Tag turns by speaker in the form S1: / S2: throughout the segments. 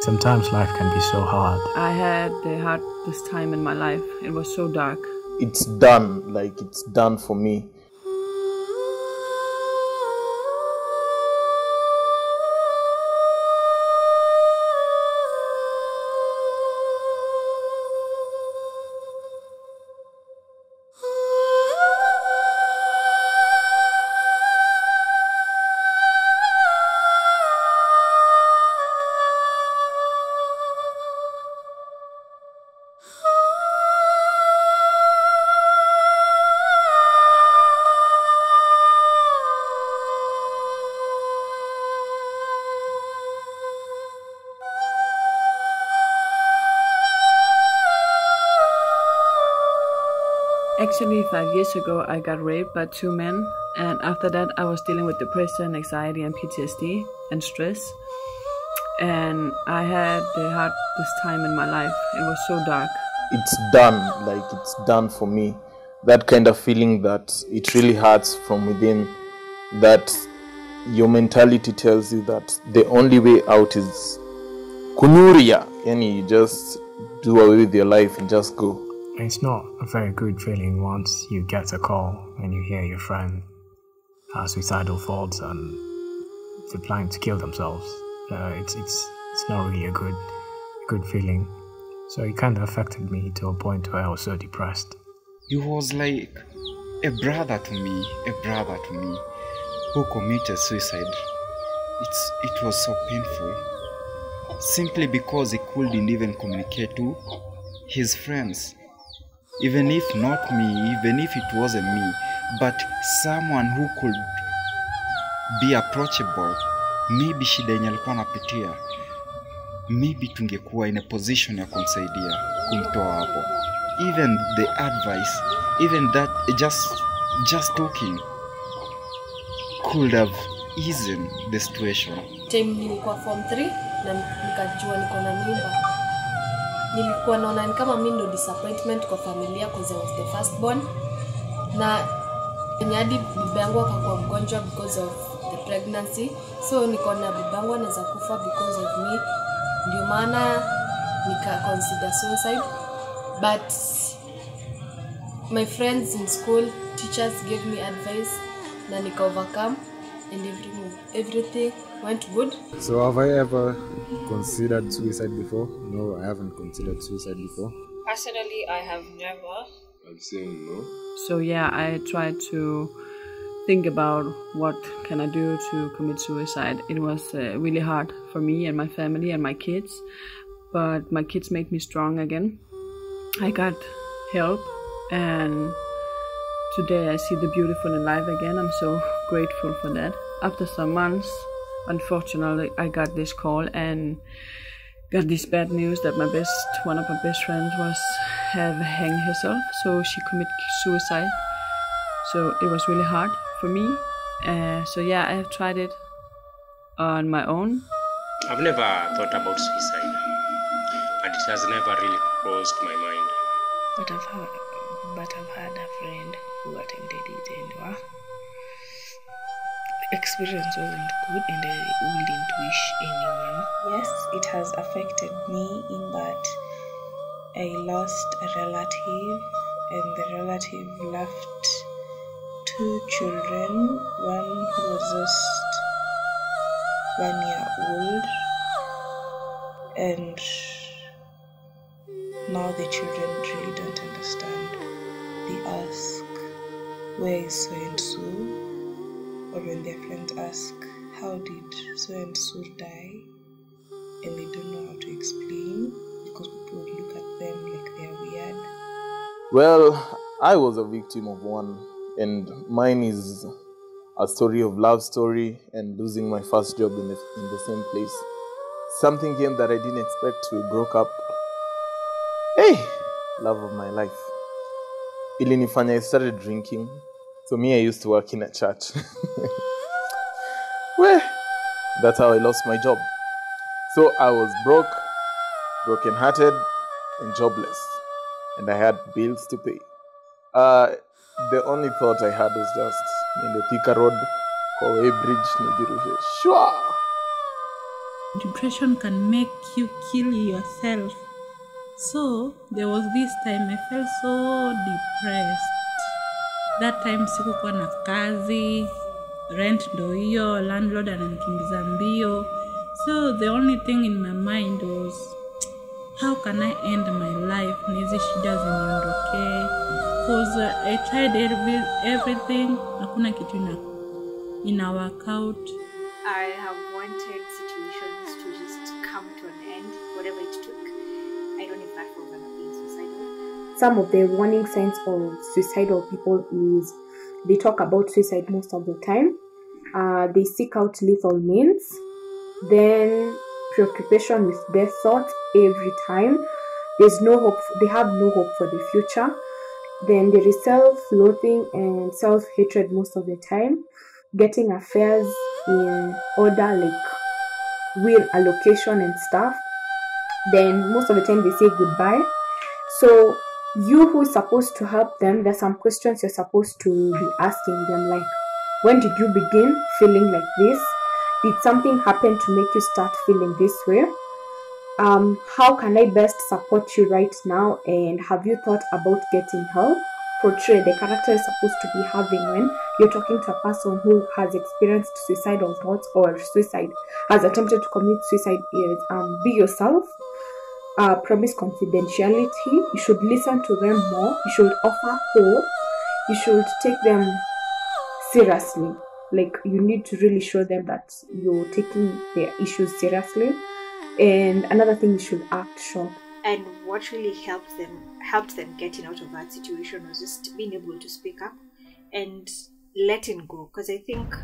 S1: Sometimes life can be so hard.
S2: I had the hardest time in my life. It was so dark.
S3: It's done, like it's done for me.
S2: Actually, 5 years ago, I got raped by 2 men, and after that, I was dealing with depression, anxiety, and PTSD, and stress. And I had the hardest time in my life. It was so dark.
S3: It's done, like it's done for me. That kind of feeling that it really hurts from within, that your mentality tells you that the only way out is kunuria, and you just do away with your life and just go.
S1: It's not a very good feeling once you get a call and you hear your friend has suicidal thoughts and they're planning to kill themselves. It's not really a good feeling. So it kind of affected me to a point where I was so depressed.
S4: He was like a brother to me who committed suicide. It was so painful, simply because he couldn't even communicate to his friends. Even if not me, even if it wasn't me, but someone who could be approachable, maybe shida yenye alikuwa anapitia, maybe tungekuwa in a position ya kumsaidia, kumtoa hapo. Even the advice, even that, just talking could have eased the situation.
S5: Time nilikuwa form 3 na nikajua niko na mimba. Nilikuwa naona ni kama mimi ndo disappointment kwa familia because I was the first born. Na hadi bibi yangu akakuwa mgonjwa because of the pregnancy. So niko na bibi yangu anaweza kufa because of me. Ndio maana nika consider suicide. But my friends in school, teachers gave me advice na nika overcome and everything went good.
S6: So have I ever considered suicide before? No, I haven't considered suicide before.
S7: Personally, I have never.
S6: I'd say no.
S2: So yeah, I tried to think about what can I do to commit suicide. It was really hard for me and my family and my kids, but my kids made me strong again. I got help, and today I see the beautiful in life again. I'm so grateful for that. After some months, unfortunately, I got this call and got this bad news that one of my best friends have hanged herself, so she committed suicide. So it was really hard for me. So yeah, I have tried it on my own.
S8: I've never thought about suicide, and it has never really crossed my mind.
S7: But I've had a friend who attempted it, and the experience wasn't good, and I wouldn't wish anyone.
S9: Yes, it has affected me in that I lost a relative, and the relative left 2 children. One was just 1 year old, and now the children really don't understand. They ask, where is so and so? Or when their friends ask, how did so and so die? And they don't know how to explain because people would look at them like they're weird.
S3: Well, I was a victim of one, and mine is a story of love story and losing my first job in the same place. Something came that I didn't expect. We broke up. Hey, love of my life. Ilinifanya, I started drinking. So me, I used to work in a church. Well, that's how I lost my job. So I was broken-hearted, and jobless. And I had bills to pay. The only thought I had was just in the Thika Road, Kowe Bridge, Nijirushe. Shwa!
S10: depression can make you kill yourself. So there was this time I felt so depressed. That time sikukuwa na kazi, rent ndo hiyo, landlord ananikimbiza mbio. So the only thing in my mind was, how can I end my life? Nizi shida ziniondoke. Because I tried everything, hakuna kitu ina work out.
S11: I have wanted situations to just come to an end, whatever it took. I don't know if that was gonna be suicidal.
S12: Some of the warning signs of suicidal people is they talk about suicide most of the time. They seek out lethal means. Then preoccupation with death thoughts every time. There's no hope. They have no hope for the future. Then there is self-loathing and self-hatred most of the time. Getting affairs in order, like will allocation and stuff. Then most of the time they say goodbye. So you who is supposed to help them, there's some questions you're supposed to be asking them, like, when did you begin feeling like this? Did something happen to make you start feeling this way? How can I best support you right now? And have you thought about getting help? Portray the character is supposed to be having when you're talking to a person who has experienced suicidal thoughts or suicide, has attempted to commit suicide, is be yourself. Promise confidentiality. You should listen to them more. You should offer hope. You should take them seriously. Like, you need to really show them that you're taking their issues seriously. And another thing, you should act sure.
S11: And what really helped them getting out of that situation was just being able to speak up and letting go. Because I think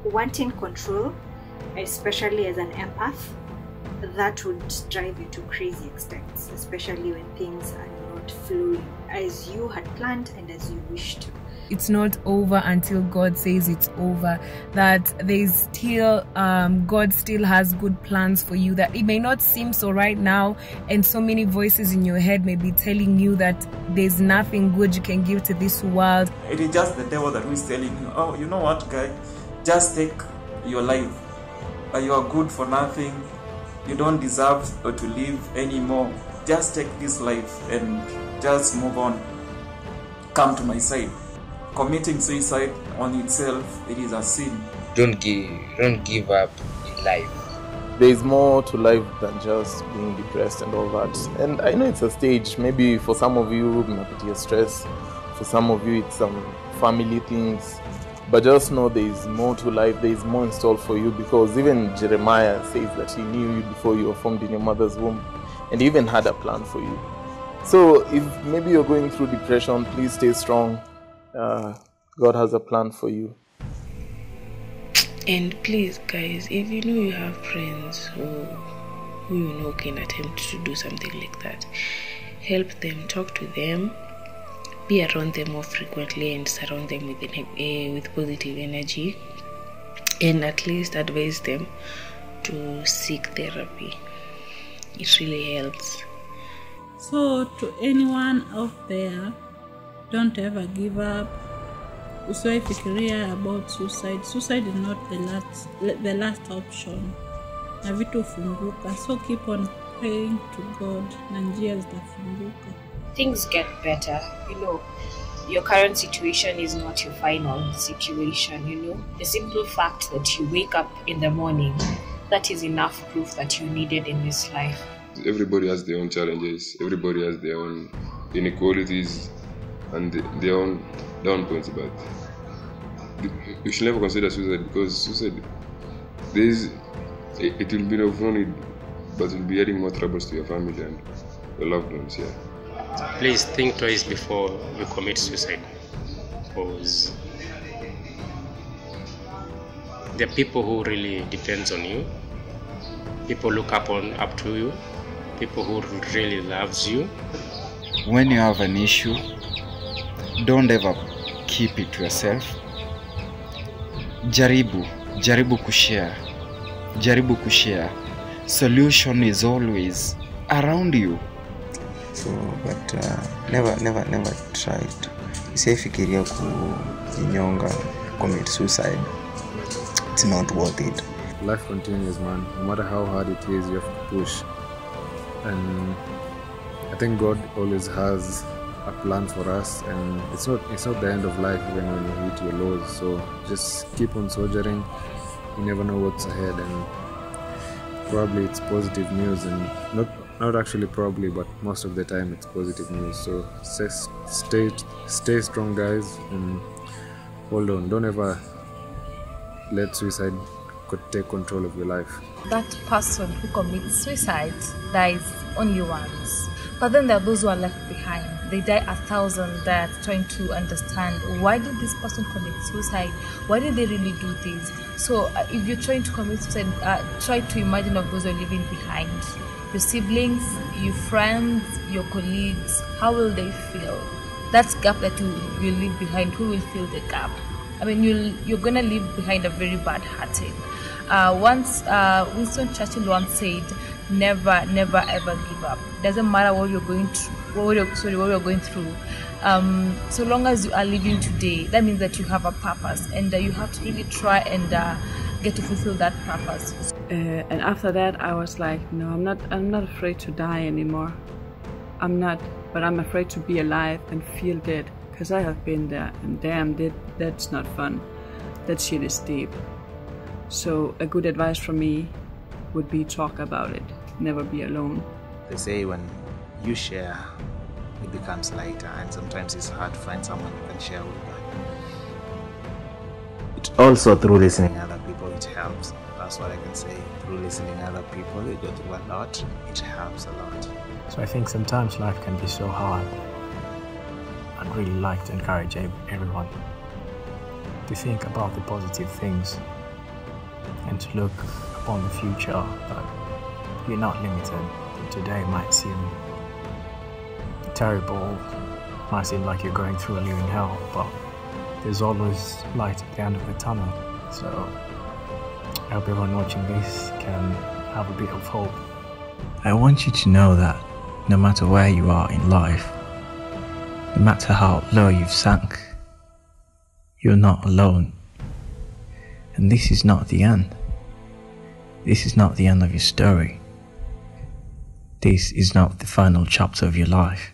S11: wanting control, especially as an empath, that would drive you to crazy extents, especially when things are not flowing as you had planned and as you wished to.
S13: It's not over until God says it's over, that there's still, God still has good plans for you, that it may not seem so right now, and so many voices in your head may be telling you that there's nothing good you can give to this world.
S14: It is just the devil that is telling you, oh, you know what, guy, just take your life. You are good for nothing. You don't deserve to live anymore. Just take this life and just move on. Come to my side. Committing suicide on itself, it is a sin.
S15: Don't give up in life.
S3: There is more to life than just being depressed and all that. And I know it's a stage. Maybe for some of you, maybe stress. For some of you, it's some family things. But just know there is more to life. There is more in store for you, because even Jeremiah says that he knew you before you were formed in your mother's womb, and he even had a plan for you. So if maybe you're going through depression, please stay strong. God has a plan for you.
S7: And please, guys, if you know you have friends who you know can attempt to do something like that, help them, talk to them, be around them more frequently, and surround them with positive energy, and at least advise them to seek therapy. It really helps.
S10: So to anyone out there, don't ever give up. Usiwahi fikiria about suicide. Suicide is not the last option. Na vitu funguka. So keep on praying to God na njia zitafunguka.
S16: Things get better, you know. Your current situation is not your final situation, you know. The simple fact that you wake up in the morning, that is enough proof that you needed in this life.
S17: Everybody has their own challenges. Everybody has their own inequalities and their own down points, but you should never consider suicide, because suicide, it will be of no need, but it will be adding more troubles to your family and your loved ones. Yeah.
S8: Please think twice before you commit suicide, because there are people who really depends on you, people look up to you, people who really loves you.
S4: When you have an issue, don't ever keep it to yourself. Jaribu kushare. Solution is always around you.
S18: So, but never try it. Usifikiria kujinyonga, commit suicide. It's not worth it.
S6: life continues, man. No matter how hard it is, you have to push. And I think God always has a plan for us, and it's not the end of life even when you hit your lows. So just keep on soldiering. You never know what's ahead, and probably it's positive news, and not actually probably, but most of the time it's positive news. So stay strong, guys, and hold on. Don't ever let suicide take control of your life.
S13: That person who commits suicide dies only once, but then there are those who are left behind. They die 1,000 deaths trying to understand, why did this person commit suicide? Why did they really do this? So if you're trying to commit suicide, try to imagine of those who are living behind. Your siblings, your friends, your colleagues, how will they feel? That gap that you leave behind, who will fill the gap? I mean, you're gonna leave behind a very bad hearted. Once Winston Churchill once said, never ever give up. Doesn't matter what you're going through, what you're going through. So long as you are living today, that means that you have a purpose, and you have to really try and get to fulfill that purpose.
S2: And after that, I was like, no, I'm not afraid to die anymore. I'm not, but I'm afraid to be alive and feel dead, because I have been there, and damn, that's not fun. That shit is deep. So a good advice from me would be talk about it. Never be alone.
S19: They say when you share, it becomes lighter, and sometimes it's hard to find someone you can share with. It also, through listening to other people, it helps. That's what I can say. Through listening to other people, you go through a lot. It helps a lot.
S1: So I think sometimes life can be so hard. I'd really like to encourage everyone to think about the positive things and to look upon the future, that you're not limited. Today might seem terrible, might seem like you're going through a living hell, but there's always light at the end of the tunnel. So I hope everyone watching this can have a bit of hope.
S20: I want you to know that no matter where you are in life, no matter how low you've sunk, you're not alone. And this is not the end. This is not the end of your story. This is not the final chapter of your life.